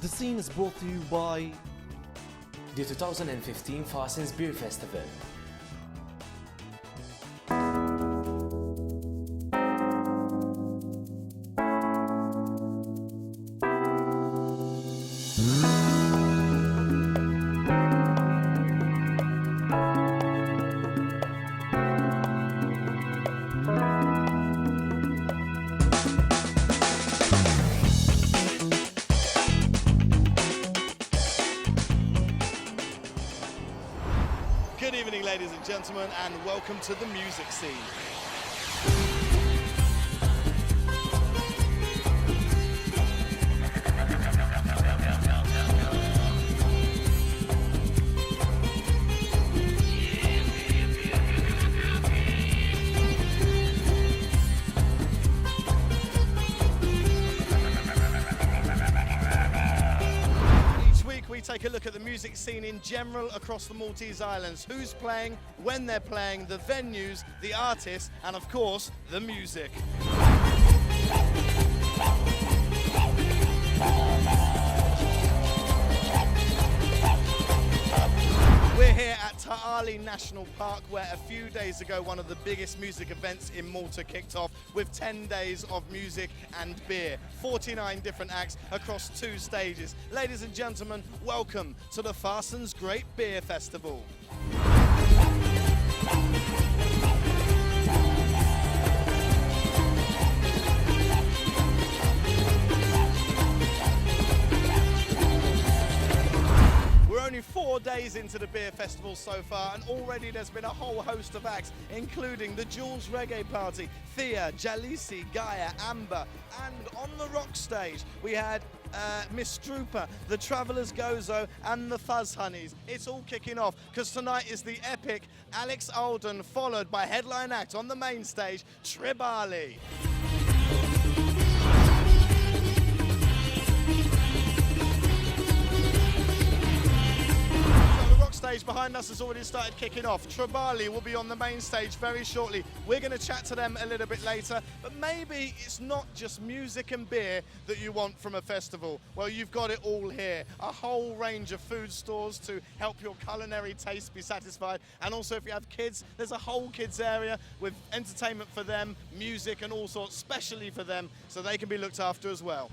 The scene is brought to you by the 2015 Farsons Beer Festival. Good evening, ladies and gentlemen, and welcome to the music scene. We take a look at the music scene in general across the Maltese Islands. Who's playing, when they're playing, the venues, the artists, and of course, the music. We're here at Tribali National Park, where a few days ago one of the biggest music events in Malta kicked off with 10 days of music and beer. 49 different acts across 2 stages. Ladies and gentlemen, welcome to the Farsons Great Beer Festival. Only 4 days into the beer festival so far, and already there's been a whole host of acts, including the Jules Reggae Party, Thea, Jalisi, Gaia, Amber, and on the rock stage we had Miss Strooper, the Travellers Gozo, and the Fuzz Honeys. It's all kicking off because tonight is the epic Alex Alden, followed by headline act on the main stage, Tribali. Stage behind us has already started kicking off. Tribali will be on the main stage very shortly. We're going to chat to them a little bit later, but maybe it's not just music and beer that you want from a festival. Well, you've got it all here. A whole range of food stores to help your culinary taste be satisfied. And also if you have kids, there's a whole kids area with entertainment for them, music and all sorts, specially for them, so they can be looked after as well.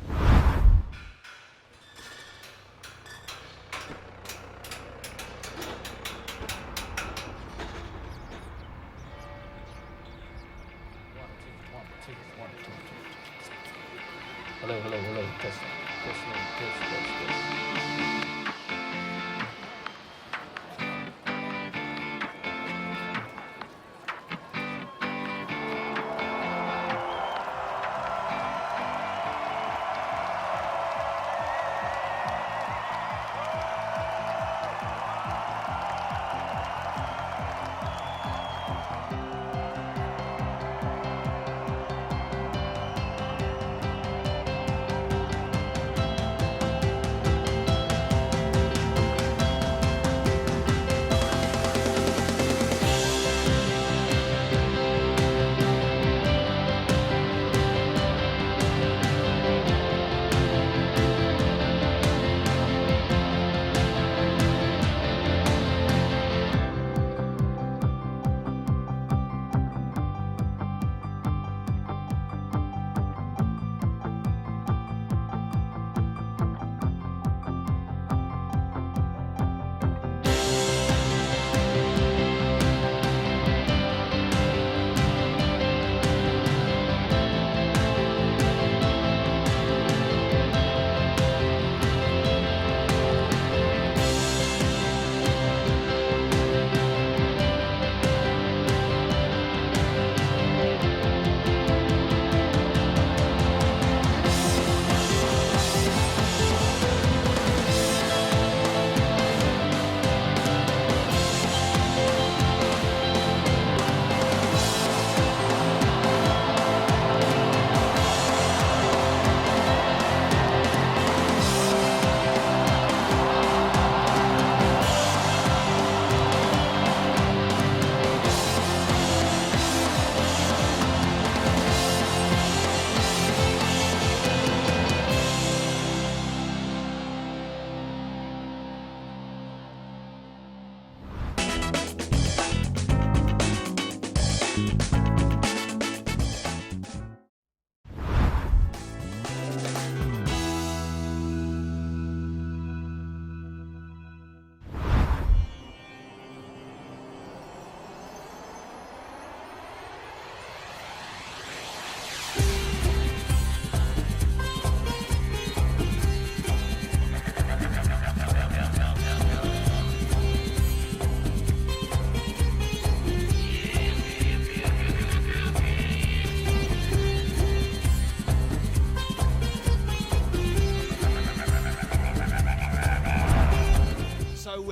Hello, hello, hello. Test, test.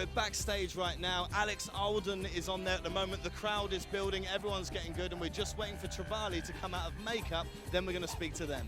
we're backstage right now. Alex Alden is on there at the moment. The crowd is building, everyone's getting good, and we're just waiting for Tribali to come out of makeup. Then we're going to speak to them.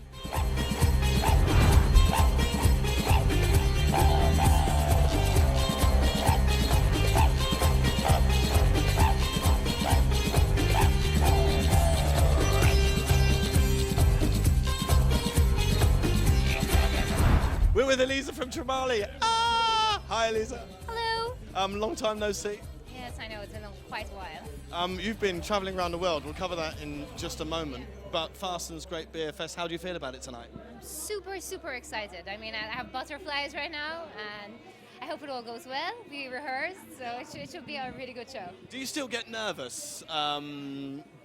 We're with Elisa from Tribali. Ah! Hi, Elisa. Hello. Long time no see. Yes, I know, it's been quite a while. You've been travelling around the world. We'll cover that in just a moment. But Farsons Great Beer Fest, how do you feel about it tonight? Super, super excited. I mean, I have butterflies right now, and I hope it all goes well. We rehearsed, so it should be a really good show. Do you still get nervous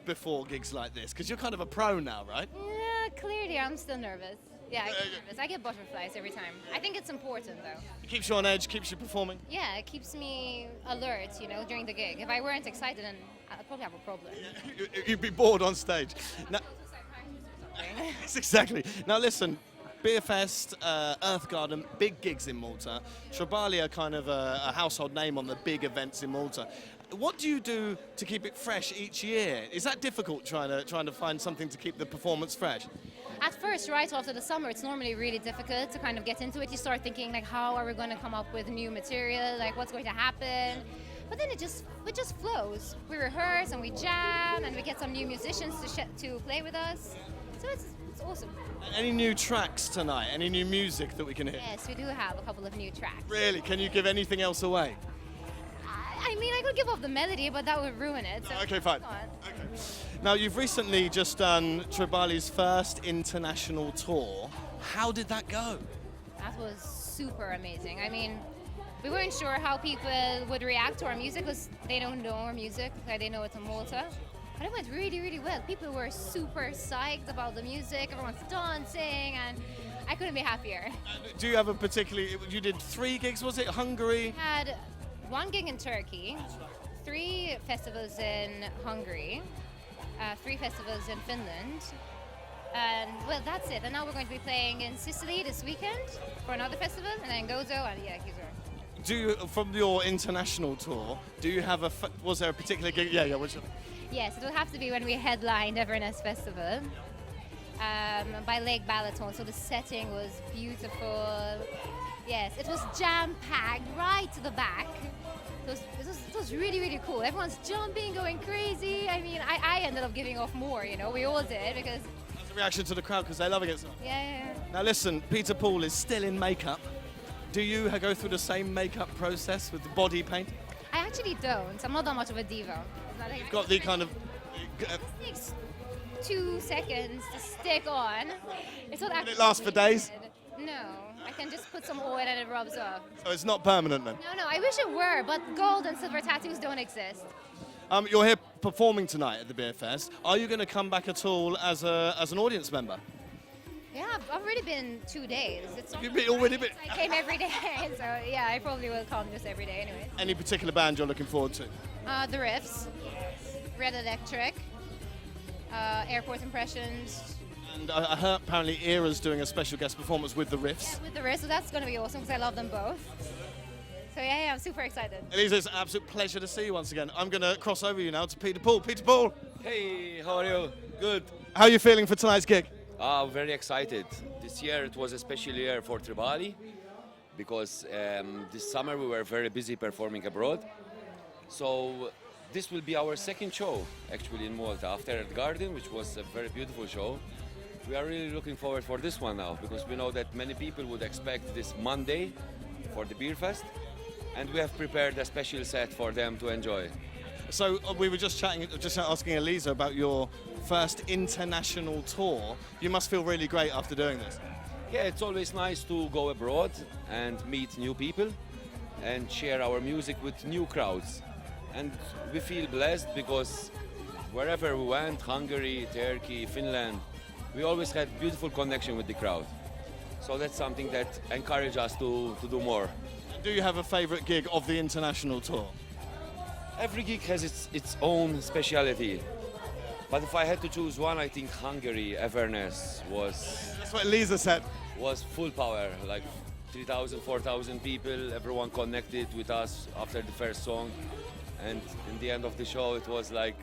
before gigs like this? Because you're kind of a pro now, right? Yeah, clearly I'm still nervous. Yeah, I get nervous. I get butterflies every time. I think it's important, though. It keeps you on edge, keeps you performing? Yeah, it keeps me alert, you know, during the gig. If I weren't excited, then I'd probably have a problem. You'd be bored on stage. Now, yes, exactly. Now listen, Beer Fest, Earth Garden, big gigs in Malta. Tribali are kind of a household name on the big events in Malta. What do you do to keep it fresh each year? Is that difficult trying to find something to keep the performance fresh? At first, right after the summer, it's normally really difficult to kind of get into it. You start thinking, like, how are we going to come up with new material? Like, what's going to happen? But then it just flows. We rehearse and we jam and we get some new musicians to play with us. So it's awesome. Any new tracks tonight? Any new music that we can hear? Yes, we do have a couple of new tracks. Really? Can you give anything else away? I mean, I could give off the melody, but that would ruin it. So Okay, fine. Okay. Now, you've recently just done Tribali's first international tour. How did that go? That was super amazing. I mean, we weren't sure how people would react to our music because they don't know our music, like they know it's in Malta. But it went really, really well. People were super psyched about the music. Everyone's dancing, and I couldn't be happier. Do you have a particularly? You did 3 gigs, was it? Hungary? Had 1 gig in Turkey, 3 festivals in Hungary, 3 festivals in Finland, and well, that's it. And now we're going to be playing in Sicily this weekend for another festival, and then Gozo, and yeah, Gozo. Do you, from your international tour, do you have was there a particular gig? Yeah, which? Yes, it will have to be when we headlined Everness Festival by Lake Balaton. So the setting was beautiful. Yes, it was jam-packed right to the back. It was really, really cool. Everyone's jumping, going crazy. I mean, I ended up giving off more, you know. We all did because... That's a reaction to the crowd because they're loving it so much. Yeah. Now listen, Peter Paul is still in makeup. Do you go through the same makeup process with the body paint? I actually don't. I'm not that much of a diva. You've got the kind of... It takes 2 seconds to stick on. It's not actually... it lasts for days? No, I can just put some oil and it rubs off. So it's not permanent then? No, I wish it were, but gold and silver tattoos don't exist. You're here performing tonight at the Beer Fest. Are you going to come back at all as an audience member? Yeah, I've already been 2 days. You've already been... I came every day, so yeah, I probably will come just every day anyway. Any particular band you're looking forward to? The Riffs, Red Electric, Airport Impressions. And I heard apparently Era's doing a special guest performance with the Riffs. Yeah, with the Riffs, so that's going to be awesome because I love them both. So yeah, I'm super excited. Elisa, it's an absolute pleasure to see you once again. I'm going to cross over you now to Peter Paul. Peter Paul! Hey, how are you? Good. How are you feeling for tonight's gig? Very excited. This year it was a special year for Tribali because this summer we were very busy performing abroad. So this will be our second show actually in Malta after the Garden, which was a very beautiful show. We are really looking forward for this one now because we know that many people would expect this Monday for the Beer Fest, and we have prepared a special set for them to enjoy. So we were just asking Elisa about your first international tour. You must feel really great after doing this. Yeah, it's always nice to go abroad and meet new people and share our music with new crowds. And we feel blessed because wherever we went, Hungary, Turkey, Finland, we always had beautiful connection with the crowd. So that's something that encourages us to do more. Do you have a favorite gig of the international tour? Every gig has its own speciality. But if I had to choose one, I think Hungary, Everness That's what Elisa said. was full power. Like 3,000, 4,000 people, everyone connected with us after the first song. And in the end of the show, it was like,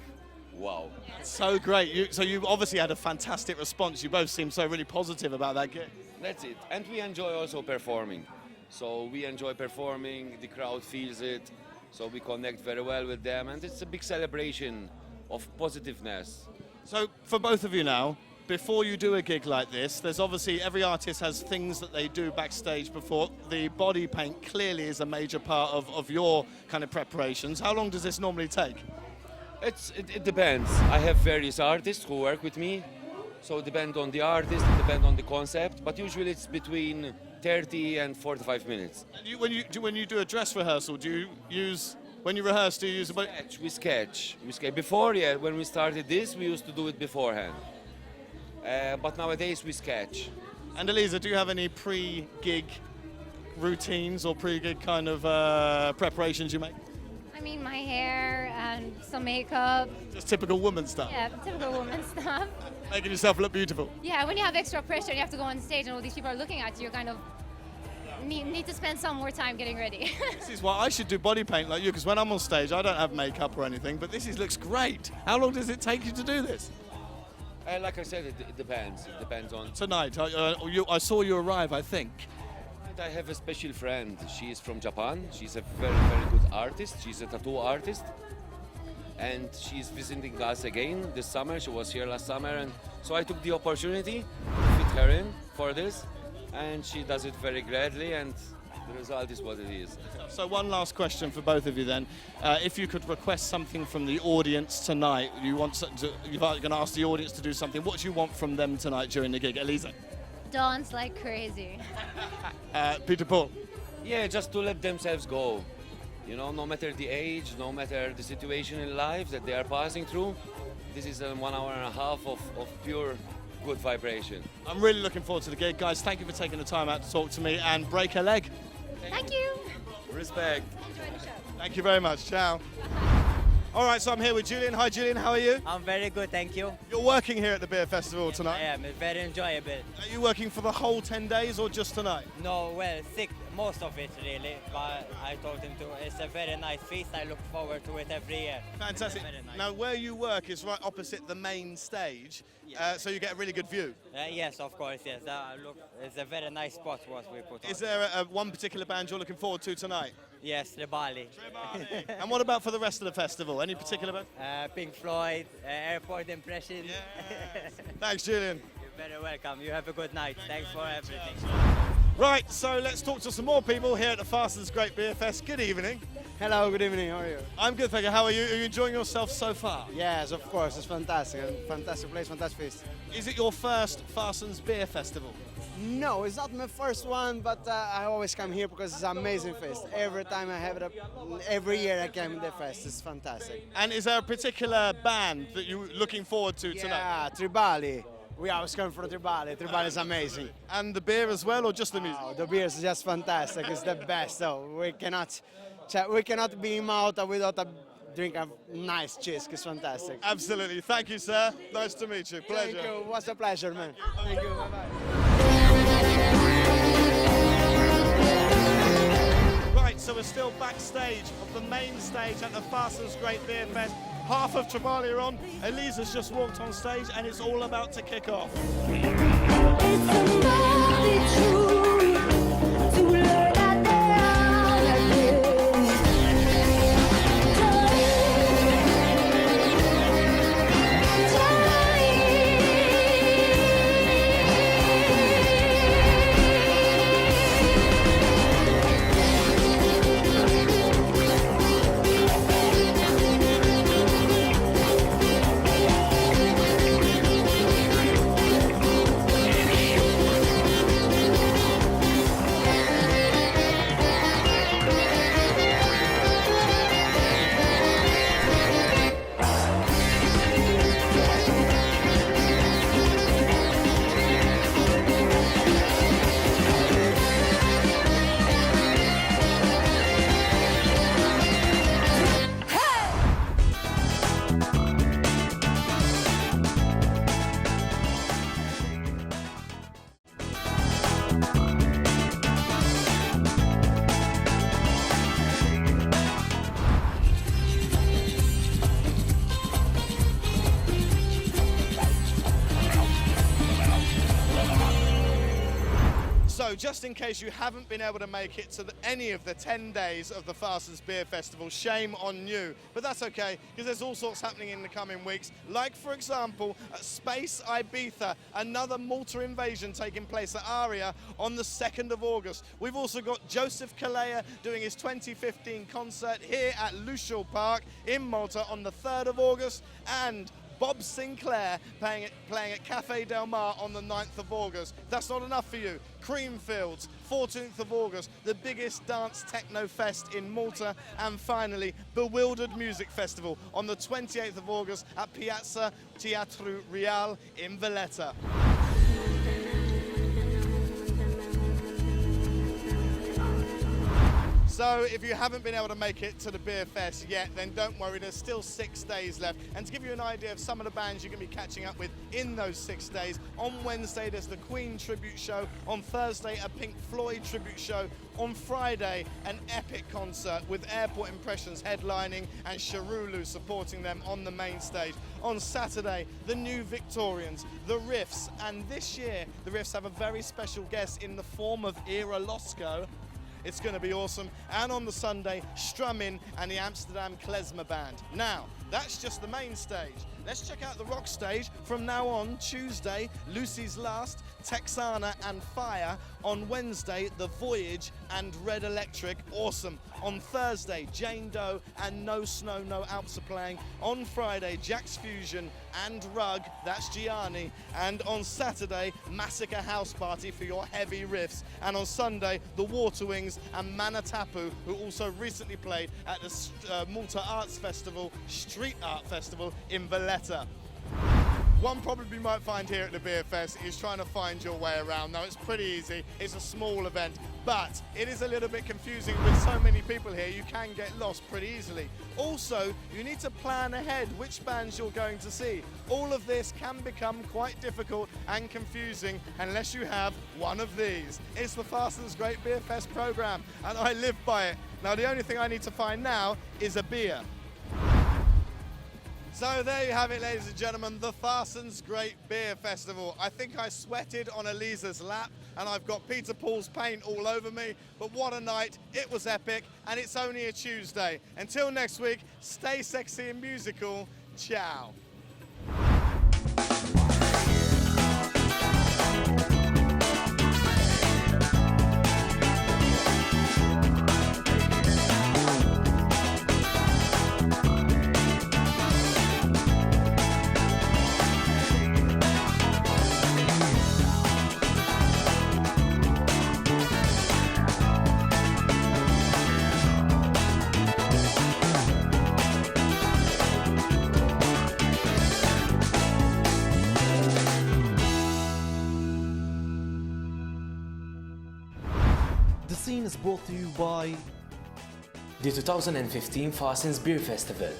wow. So great. So you obviously had a fantastic response. You both seem so really positive about that gig. That's it. And we enjoy also performing. So we enjoy performing, the crowd feels it, so we connect very well with them, and it's a big celebration of positiveness. So for both of you now, before you do a gig like this, there's obviously every artist has things that they do backstage before. The body paint clearly is a major part of your kind of preparations. How long does this normally take? It depends. I have various artists who work with me, so it depends on the artist, it depends on the concept, but usually it's between 30 and 45 minutes. And when you do a dress rehearsal, do you use, when you rehearse, do you use a body? We sketch. Before, yeah, when we started this, we used to do it beforehand. But nowadays we sketch. And Elisa, do you have any pre-gig routines or pre-gig kind of preparations you make? I mean, my hair and some makeup. Just typical woman stuff. Yeah, typical woman stuff. Making yourself look beautiful. Yeah, when you have extra pressure, you have to go on stage and all these people are looking at you, you kind of need to spend some more time getting ready. This is why I should do body paint like you, because when I'm on stage, I don't have makeup or anything, but looks great. How long does it take you to do this? Like I said, it depends. It depends on... Tonight, I saw you arrive, I think. I have a special friend. She is from Japan. She's a very, very good artist. She's a tattoo artist. And she's visiting us again this summer. She was here last summer. And so I took the opportunity to fit her in for this. And she does it very gladly. And the result is what it is. So one last question for both of you then. If you could request something from the audience tonight, you're going to ask the audience to do something. What do you want from them tonight during the gig? Elisa? Dance like crazy. Peter Paul? Yeah, just to let themselves go. You know, no matter the age, no matter the situation in life that they are passing through, this is a 1 hour and a half of pure good vibration. I'm really looking forward to the gig, guys. Thank you for taking the time out to talk to me, and break a leg. Thank you. Respect. Enjoy the show. Thank you very much. Ciao. All right, so I'm here with Julian. Hi, Julian. How are you? I'm very good, thank you. You're working here at the beer festival tonight. I am. It's very enjoyable. Are you working for the whole 10 days or just tonight? No, well, most of it really, but I told him to. It's a very nice feast. I look forward to it every year. Fantastic. Very nice. Now, where you work is right opposite the main stage, so you get a really good view. Yes, of course, yes. Look, it's a very nice spot what we put on. Is there one particular band you're looking forward to tonight? Yes, Tribali. And what about for the rest of the festival? Any particular band? Pink Floyd, Airport Impression. Yes. Thanks, Julian. You're very welcome. You have a good night. Thanks for everything. Right, so let's talk to some more people here at the Farsons Great Beer Fest. Good evening. Hello, good evening, how are you? I'm good, thank you. How are you? Are you enjoying yourself so far? Yes, of course, it's fantastic. Fantastic place, fantastic feast. Is it your first Farsons Beer Festival? No, it's not my first one, but I always come here because it's an amazing fest. Every time I have it, every year I come to the fest, it's fantastic. And is there a particular band that you're looking forward to tonight? Yeah, Tribali. We always come from Tribali. Tribali is amazing. And the beer as well, or just the music? Oh, the beer is just fantastic. It's the best. So we cannot be in Malta without a drink of nice cheese. It's fantastic. Absolutely. Thank you, sir. Nice to meet you. Pleasure. Thank you. What's a pleasure, man. Thank you. Bye-bye. Right, so we're still backstage of the main stage at the Farsons Great Beer Fest. Half of Tribali are on. Elisa's just walked on stage, and it's all about to kick off. just in case you haven't been able to make it to any of the 10 days of the Farsons Beer Festival, shame on you. But that's okay, because there's all sorts happening in the coming weeks, like, for example, at Space Ibiza, another Malta invasion taking place at Aria on the 2nd of August. We've also got Joseph Kalea doing his 2015 concert here at Lushel Park in Malta on the 3rd of August, and Bob Sinclair playing at Café Del Mar on the 9th of August. That's not enough for you. Creamfields, 14th of August, the biggest dance techno fest in Malta. And finally, Bewildered Music Festival on the 28th of August at Piazza Teatro Real in Valletta. So if you haven't been able to make it to the Beer Fest yet, then don't worry, there's still 6 days left. And to give you an idea of some of the bands you're going to be catching up with in those 6 days, on Wednesday there's the Queen tribute show, on Thursday a Pink Floyd tribute show, on Friday an epic concert with Airport Impressions headlining and Sharulu supporting them on the main stage. On Saturday, the New Victorians, the Riffs, and this year the Riffs have a very special guest in the form of Ira Losco. It's going to be awesome. And on the Sunday, Strumming and the Amsterdam Klezmer Band. Now, that's just the main stage. Let's check out the rock stage. From now on, Tuesday, Lucy's Last, Texana and Fire. On Wednesday, The Voyage and Red Electric. Awesome. On Thursday, Jane Doe and No Snow, No Alps are playing. On Friday, Jack's Fusion and Rug, that's Gianni. And on Saturday, Massacre House Party for your heavy riffs. And on Sunday, The Water Wings and Manatapu, who also recently played at the Malta Arts Festival, Street Art Festival in Valletta. One problem you might find here at the Beer Fest is trying to find your way around. Now, it's pretty easy. It's a small event, but it is a little bit confusing with so many people here. You can get lost pretty easily. Also, you need to plan ahead which bands you're going to see. All of this can become quite difficult and confusing unless you have one of these. It's the Farsons Great Beer Fest program, and I live by it. Now, the only thing I need to find now is a beer. So there you have it, ladies and gentlemen, the Farsons Great Beer Festival. I think I sweated on Elisa's lap and I've got Peter Paul's paint all over me, but what a night, it was epic, and it's only a Tuesday. Until next week, stay sexy and musical, ciao. The scene is brought to you by The 2015 Farsons Beer Festival.